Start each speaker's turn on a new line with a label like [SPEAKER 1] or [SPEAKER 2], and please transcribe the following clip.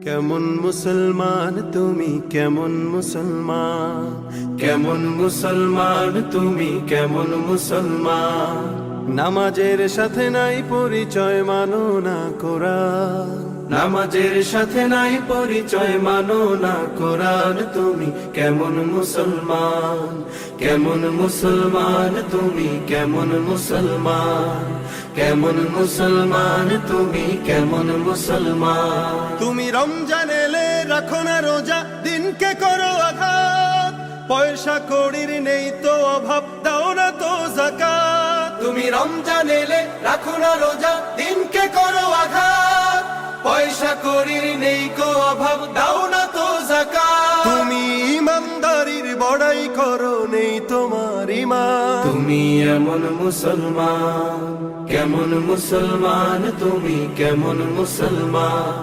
[SPEAKER 1] কেমন মুসলমান তুমি, কেমন মুসলমান, কেমন মুসলমান তুমি, কেমন মুসলমান। নামাজের সাথে নাই পরিচয়, মানো না কোরআন। নামাজের সাথে নাই পরিচয়, মানো না কোরআন। তুমি কেমন মুসলমান, কেমন মুসলমান তুমি, কেমন মুসলমান, কেমন মুসলমান তুমি, কেমন মুসলমান। তুমি রমজান এলে রাখো না রোজা, দিনকে করো আঘাত। পয়সা কড়ির নেই তো অভাব, দাও না তো যাকাত। তুমি রমজান এলে রাখো না রোজা, দিনকে করো আঘাত। পয়সা কড়ির নেই কো অভাব, দাও না তো যাকাত। তুমি ইমানদারির বড়াই করো, নেই তোমার ঈমান। তুমি এমন মুসলমান, কেমন মুসলমান তুমি, কেমন মুসলমান।